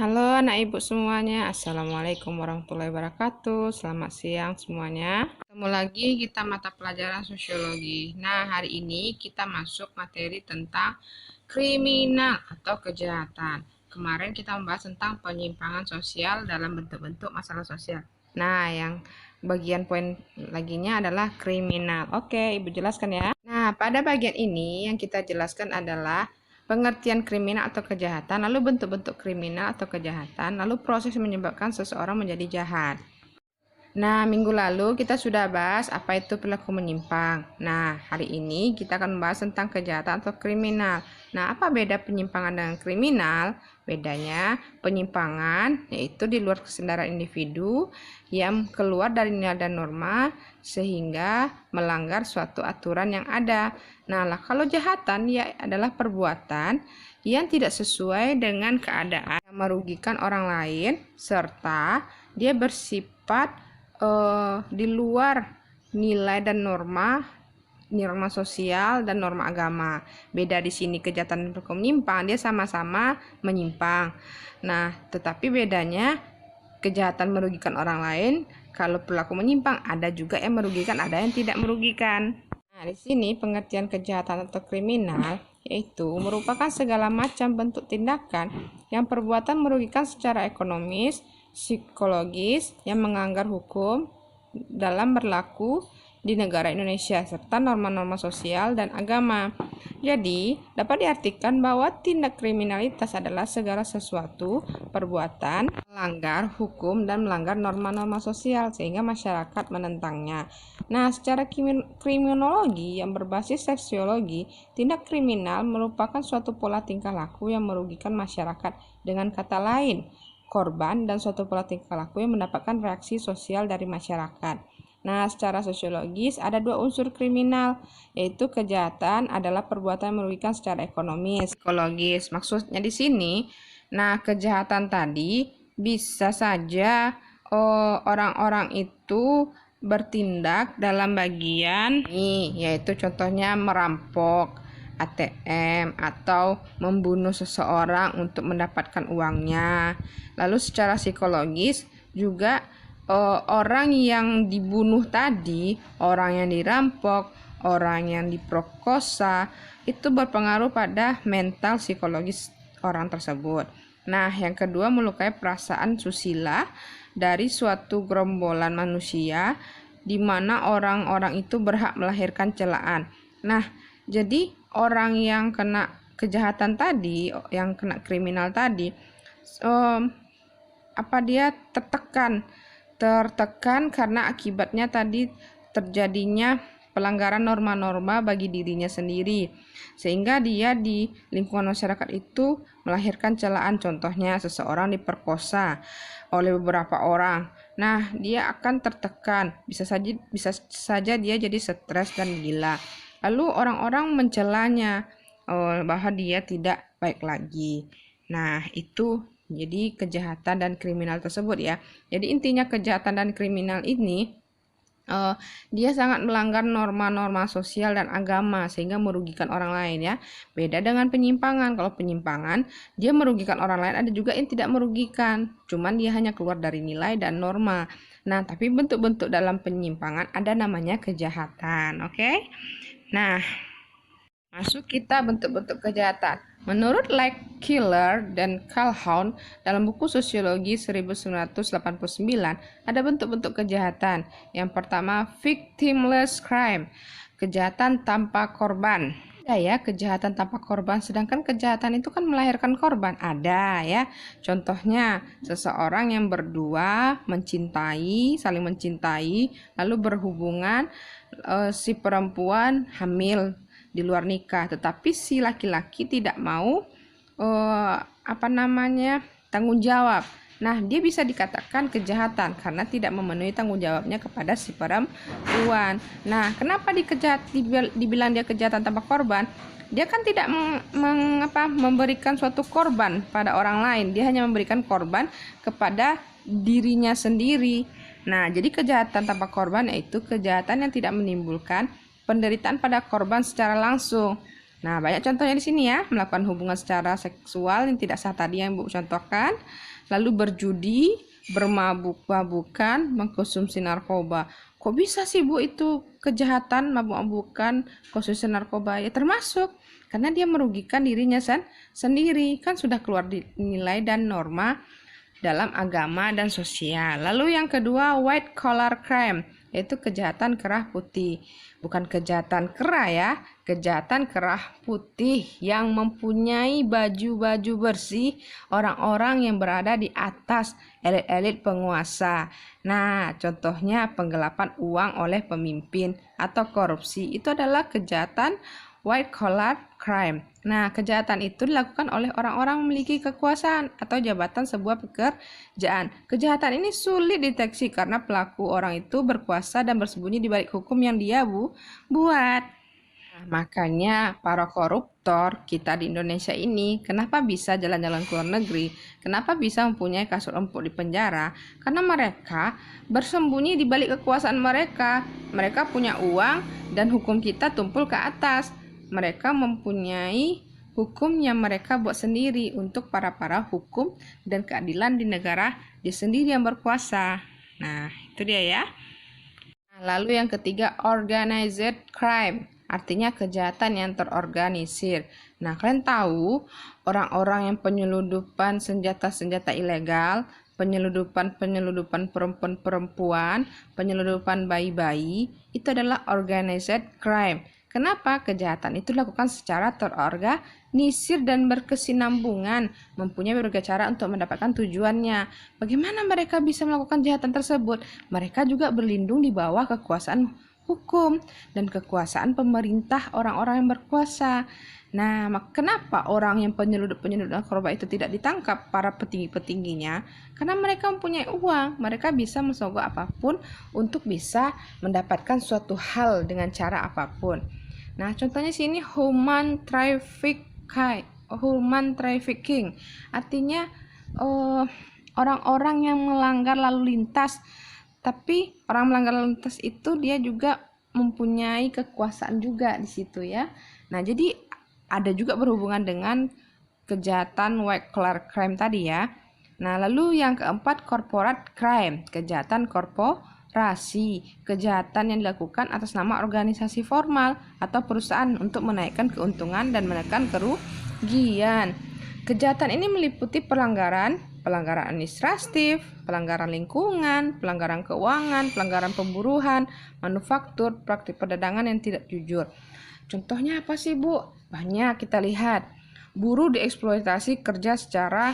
Halo anak ibu semuanya, Assalamualaikum warahmatullahi wabarakatuh. Selamat siang semuanya. Ketemu lagi kita mata pelajaran sosiologi. Nah, hari ini kita masuk materi tentang kriminal atau kejahatan. Kemarin kita membahas tentang penyimpangan sosial dalam bentuk-bentuk masalah sosial. Nah, yang bagian poin laginya adalah kriminal. Oke, ibu jelaskan ya. Nah, pada bagian ini yang kita jelaskan adalah pengertian kriminal atau kejahatan, lalu bentuk-bentuk kriminal atau kejahatan, lalu proses menyebabkan seseorang menjadi jahat. Nah, minggu lalu kita sudah bahas apa itu perilaku menyimpang. Nah, hari ini kita akan membahas tentang kejahatan atau kriminal. Nah, apa beda penyimpangan dengan kriminal? Bedanya, penyimpangan yaitu di luar kesadaran individu yang keluar dari nilai dan norma sehingga melanggar suatu aturan yang ada. Nah, kalau kejahatan ya adalah perbuatan yang tidak sesuai dengan keadaan yang merugikan orang lain serta dia bersifat di luar nilai dan norma sosial dan norma agama. Beda di sini kejahatan dan perilaku menyimpang, dia sama-sama menyimpang. Nah, tetapi bedanya kejahatan merugikan orang lain, kalau perilaku menyimpang ada juga yang merugikan, ada yang tidak merugikan. Nah, di sini pengertian kejahatan atau kriminal yaitu merupakan segala macam bentuk tindakan yang perbuatan merugikan secara ekonomis, psikologis yang melanggar hukum dalam berlaku di negara Indonesia serta norma-norma sosial dan agama. Jadi, dapat diartikan bahwa tindak kriminalitas adalah segala sesuatu perbuatan melanggar hukum dan melanggar norma-norma sosial sehingga masyarakat menentangnya. Nah, secara kriminologi yang berbasis sosiologi, tindak kriminal merupakan suatu pola tingkah laku yang merugikan masyarakat. Dengan kata lain, korban dan suatu pola tingkah laku yang mendapatkan reaksi sosial dari masyarakat. Nah, secara sosiologis ada dua unsur kriminal, yaitu kejahatan adalah perbuatan yang merugikan secara ekonomis, psikologis. Maksudnya di sini, nah kejahatan tadi bisa saja orang-orang itu bertindak dalam bagian ini, yaitu contohnya merampok ATM atau membunuh seseorang untuk mendapatkan uangnya. Lalu secara psikologis juga orang yang dibunuh tadi, orang yang dirampok, orang yang diperkosa itu berpengaruh pada mental psikologis orang tersebut. Nah, yang kedua melukai perasaan susila dari suatu gerombolan manusia di mana orang-orang itu berhak melahirkan celaan. Nah, jadi orang yang kena kejahatan tadi, yang kena kriminal tadi, dia tertekan karena akibatnya tadi terjadinya pelanggaran norma-norma bagi dirinya sendiri, sehingga dia di lingkungan masyarakat itu melahirkan celaan. Contohnya seseorang diperkosa oleh beberapa orang. Nah, dia akan tertekan, bisa saja dia jadi stres dan gila. Lalu orang-orang mencelanya bahwa dia tidak baik lagi. Nah, itu jadi kejahatan dan kriminal tersebut ya. Jadi intinya kejahatan dan kriminal ini dia sangat melanggar norma-norma sosial dan agama sehingga merugikan orang lain ya. Beda dengan penyimpangan. Kalau penyimpangan dia merugikan orang lain, ada juga yang tidak merugikan. Cuman dia hanya keluar dari nilai dan norma. Nah, tapi bentuk-bentuk dalam penyimpangan ada namanya kejahatan, oke? Nah, masuk kita bentuk-bentuk kejahatan. Menurut Killer dan Calhoun dalam buku Sosiologi 1989 ada bentuk-bentuk kejahatan. Yang pertama, victimless crime, kejahatan tanpa korban. Ada ya kejahatan tanpa korban, sedangkan kejahatan itu kan melahirkan korban. Ada ya. Contohnya seseorang yang berdua saling mencintai, lalu berhubungan, si perempuan hamil di luar nikah, tetapi si laki-laki tidak mau tanggung jawab. Nah, dia bisa dikatakan kejahatan karena tidak memenuhi tanggung jawabnya kepada si perempuan. Nah, kenapa dibilang dia kejahatan tanpa korban? Dia kan tidak memberikan suatu korban pada orang lain. Dia hanya memberikan korban kepada dirinya sendiri. Nah, jadi kejahatan tanpa korban yaitu kejahatan yang tidak menimbulkan penderitaan pada korban secara langsung. Nah, banyak contohnya di sini ya, melakukan hubungan secara seksual yang tidak sah tadi yang Ibu contohkan, lalu berjudi, bermabuk-mabukan, mengkonsumsi narkoba. Kok bisa sih Bu itu kejahatan mabuk-mabukan, konsumsi narkoba? Ya termasuk, karena dia merugikan dirinya sendiri, kan sudah keluar nilai dan norma dalam agama dan sosial. Lalu yang kedua, white collar crime, yaitu kejahatan kerah putih. Bukan kejahatan kerah ya, kejahatan kerah putih yang mempunyai baju-baju bersih orang-orang yang berada di atas elit-elit penguasa. Nah, contohnya penggelapan uang oleh pemimpin atau korupsi itu adalah kejahatan white collar crime. Nah, kejahatan itu dilakukan oleh orang-orang memiliki kekuasaan atau jabatan sebuah pekerjaan. Kejahatan ini sulit deteksi karena pelaku orang itu berkuasa dan bersembunyi di balik hukum yang dia buat. Nah, makanya para koruptor kita di Indonesia ini kenapa bisa jalan-jalan ke luar negeri? Kenapa bisa mempunyai kasur empuk di penjara? Karena mereka bersembunyi di balik kekuasaan mereka. Mereka punya uang dan hukum kita tumpul ke atas. Mereka mempunyai hukum yang mereka buat sendiri untuk para hukum dan keadilan di negara dia sendiri yang berkuasa. Nah, itu dia ya. Lalu yang ketiga, organized crime, artinya kejahatan yang terorganisir. Nah, kalian tahu orang-orang yang penyelundupan senjata-senjata ilegal, penyelundupan perempuan-perempuan, penyelundupan bayi-bayi, itu adalah organized crime. Kenapa? Kejahatan itu dilakukan secara terorganisir dan berkesinambungan, mempunyai berbagai cara untuk mendapatkan tujuannya. Bagaimana mereka bisa melakukan kejahatan tersebut? Mereka juga berlindung di bawah kekuasaan hukum dan kekuasaan pemerintah orang-orang yang berkuasa. Nah, kenapa orang yang penyelundup narkoba itu tidak ditangkap para petinggi-petingginya? Karena mereka mempunyai uang, mereka bisa mensogok apapun untuk bisa mendapatkan suatu hal dengan cara apapun. Nah, contohnya sini human trafficking, artinya orang-orang yang melanggar lalu lintas. Tapi orang melanggar lalu lintas itu dia juga mempunyai kekuasaan juga di situ ya. Nah, jadi ada juga berhubungan dengan kejahatan white collar crime tadi ya. Nah, lalu yang keempat, corporate crime, kejahatan korporasi, kejahatan yang dilakukan atas nama organisasi formal atau perusahaan untuk menaikkan keuntungan dan menekan kerugian. Kejahatan ini meliputi pelanggaran administratif, pelanggaran lingkungan, pelanggaran keuangan, pelanggaran pemburuan, manufaktur, praktik perdagangan yang tidak jujur. Contohnya apa sih, Bu? Banyak kita lihat. Buruh dieksploitasi kerja secara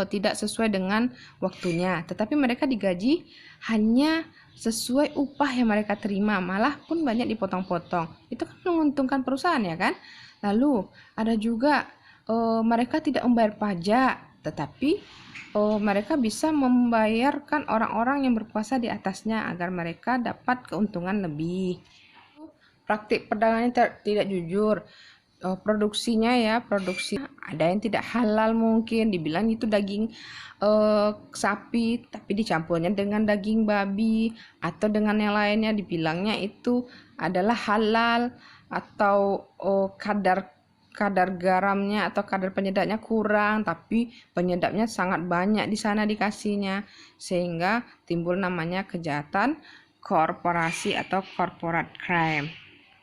tidak sesuai dengan waktunya, tetapi mereka digaji hanya sesuai upah yang mereka terima, malah pun banyak dipotong-potong. Itu kan menguntungkan perusahaan ya kan? Lalu ada juga mereka tidak membayar pajak, tetapi mereka bisa membayarkan orang-orang yang berkuasa di atasnya agar mereka dapat keuntungan lebih. Praktik perdagangan tidak jujur, produksinya ada yang tidak halal, mungkin dibilang itu daging sapi tapi dicampurnya dengan daging babi atau dengan yang lainnya dibilangnya itu adalah halal, atau kadar garamnya atau kadar penyedapnya kurang tapi penyedapnya sangat banyak di sana dikasihnya, sehingga timbul namanya kejahatan korporasi atau corporate crime.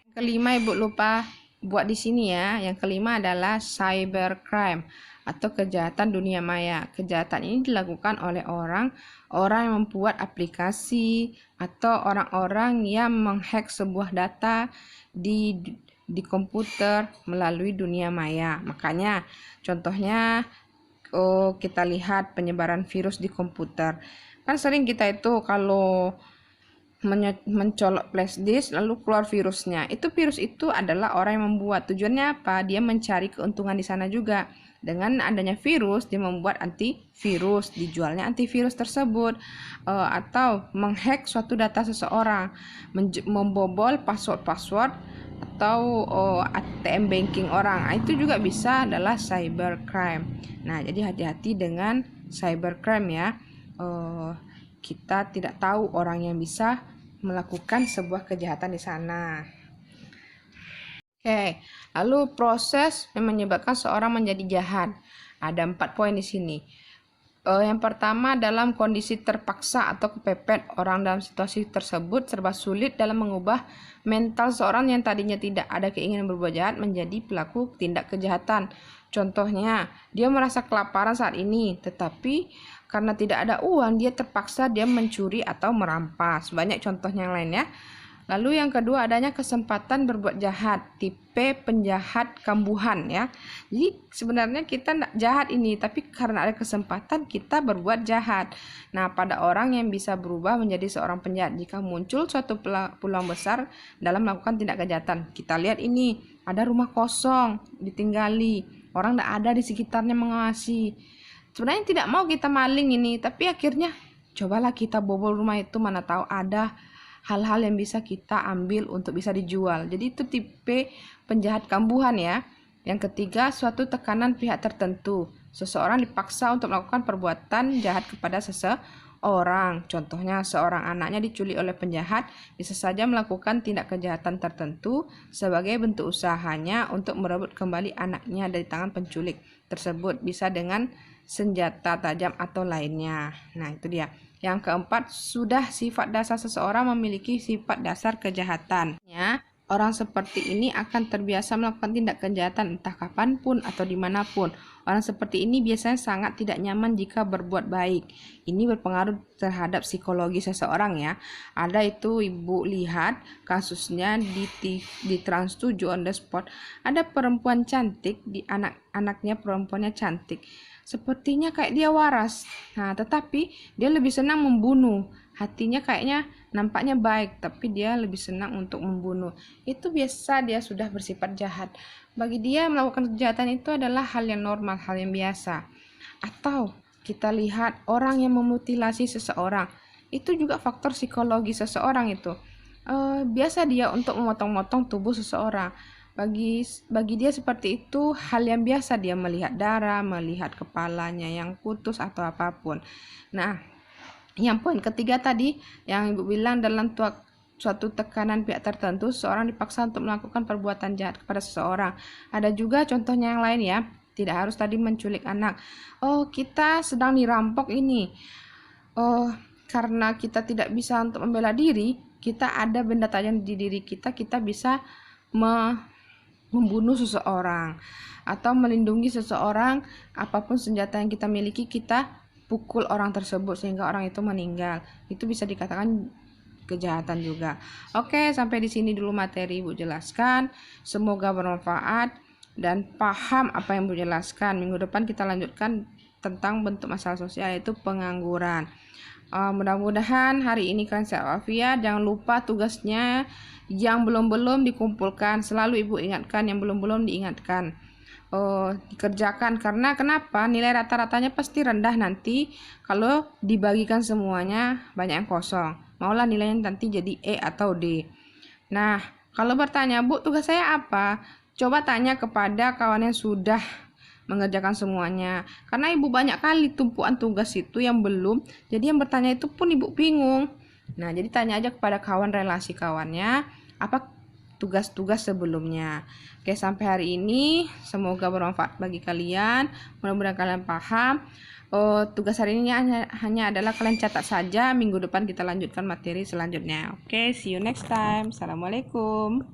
Kelima, Ibu lupa buat di sini ya. Yang kelima adalah cybercrime atau kejahatan dunia maya. Kejahatan ini dilakukan oleh orang yang membuat aplikasi atau orang-orang yang menghack sebuah data di komputer melalui dunia maya. Makanya contohnya kita lihat penyebaran virus di komputer. Kan sering kita itu kalau mencolok flash disk lalu keluar virusnya. Virus itu adalah orang yang membuat. Tujuannya apa? Dia mencari keuntungan di sana juga. Dengan adanya virus, dia membuat antivirus, dijualnya antivirus tersebut, atau menghack suatu data seseorang, membobol password atau ATM banking orang. Itu juga bisa adalah cybercrime. Nah, jadi hati-hati dengan cybercrime ya. Kita tidak tahu orang yang bisa melakukan sebuah kejahatan di sana. Oke, lalu proses yang menyebabkan seorang menjadi jahat. Ada 4 poin di sini. Yang pertama, dalam kondisi terpaksa atau kepepet, orang dalam situasi tersebut serba sulit dalam mengubah mental seorang yang tadinya tidak ada keinginan berbuat jahat menjadi pelaku tindak kejahatan. Contohnya, dia merasa kelaparan saat ini, tetapi karena tidak ada uang, dia terpaksa mencuri atau merampas. Banyak contohnya yang lain ya. Lalu yang kedua, adanya kesempatan berbuat jahat, tipe penjahat kambuhan ya. Jadi sebenarnya kita tidak jahat ini, tapi karena ada kesempatan kita berbuat jahat. Nah, pada orang yang bisa berubah menjadi seorang penjahat jika muncul suatu peluang besar dalam melakukan tindak kejahatan. Kita lihat ini, ada rumah kosong, ditinggali, orang tidak ada di sekitarnya mengawasi. Sebenarnya tidak mau kita maling ini, tapi akhirnya cobalah kita bobol rumah itu, mana tahu ada hal-hal yang bisa kita ambil untuk bisa dijual. Jadi itu tipe penjahat kambuhan ya. Yang ketiga, suatu tekanan pihak tertentu. Seseorang dipaksa untuk melakukan perbuatan jahat kepada seseorang. Contohnya, seorang anaknya diculik oleh penjahat, bisa saja melakukan tindak kejahatan tertentu sebagai bentuk usahanya untuk merebut kembali anaknya dari tangan penculik tersebut. Bisa dengan senjata tajam atau lainnya. Nah, itu dia. Yang keempat, sudah sifat dasar seseorang memiliki sifat dasar kejahatan. Ya, orang seperti ini akan terbiasa melakukan tindak kejahatan entah kapanpun atau dimanapun. Orang seperti ini biasanya sangat tidak nyaman jika berbuat baik. Ini berpengaruh terhadap psikologi seseorang ya. Ada itu ibu lihat kasusnya di Trans 7 on the spot. Ada perempuan cantik, di anak-anaknya perempuannya cantik. Sepertinya kayak dia waras. Nah, tetapi dia lebih senang membunuh. Hatinya kayaknya nampaknya baik, tapi dia lebih senang untuk membunuh. Itu biasa dia sudah bersifat jahat. Bagi dia melakukan kejahatan itu adalah hal yang normal, hal yang biasa. Atau kita lihat orang yang memutilasi seseorang. Itu juga faktor psikologi seseorang itu. Biasa dia untuk memotong-motong tubuh seseorang. Bagi dia seperti itu hal yang biasa, dia melihat darah, melihat kepalanya yang putus atau apapun. Nah, yang poin ketiga tadi yang Ibu bilang, dalam suatu tekanan pihak tertentu seorang dipaksa untuk melakukan perbuatan jahat kepada seseorang. Ada juga contohnya yang lain ya. Tidak harus tadi menculik anak. Oh, kita sedang dirampok ini. Oh, karena kita tidak bisa untuk membela diri, kita ada benda tajam di diri kita, kita bisa membunuh seseorang atau melindungi seseorang. Apapun senjata yang kita miliki, kita pukul orang tersebut sehingga orang itu meninggal. Itu bisa dikatakan kejahatan juga. Oke, sampai di sini dulu materi Ibu jelaskan. Semoga bermanfaat dan paham apa yang Ibu jelaskan. Minggu depan kita lanjutkan tentang bentuk masalah sosial, yaitu pengangguran. Mudah-mudahan hari ini kalian sehat walafiat. Jangan lupa tugasnya yang belum dikumpulkan, selalu Ibu ingatkan yang belum diingatkan, dikerjakan. Karena kenapa? Nilai rata-ratanya pasti rendah nanti kalau dibagikan semuanya banyak yang kosong. Maulah nilainya nanti jadi E atau D. Nah, kalau bertanya, Bu, tugas saya apa? Coba tanya kepada kawan yang sudah mengerjakan semuanya. Karena Ibu banyak kali tumpuan tugas itu yang belum, jadi yang bertanya itu pun Ibu bingung. Nah, jadi tanya aja kepada kawan, relasi kawannya, apa tugas-tugas sebelumnya. Oke, sampai hari ini semoga bermanfaat bagi kalian. Mudah-mudahan kalian paham. Tugas hari ini hanya adalah kalian catat saja. Minggu depan kita lanjutkan materi selanjutnya. Oke, see you next time. Assalamualaikum.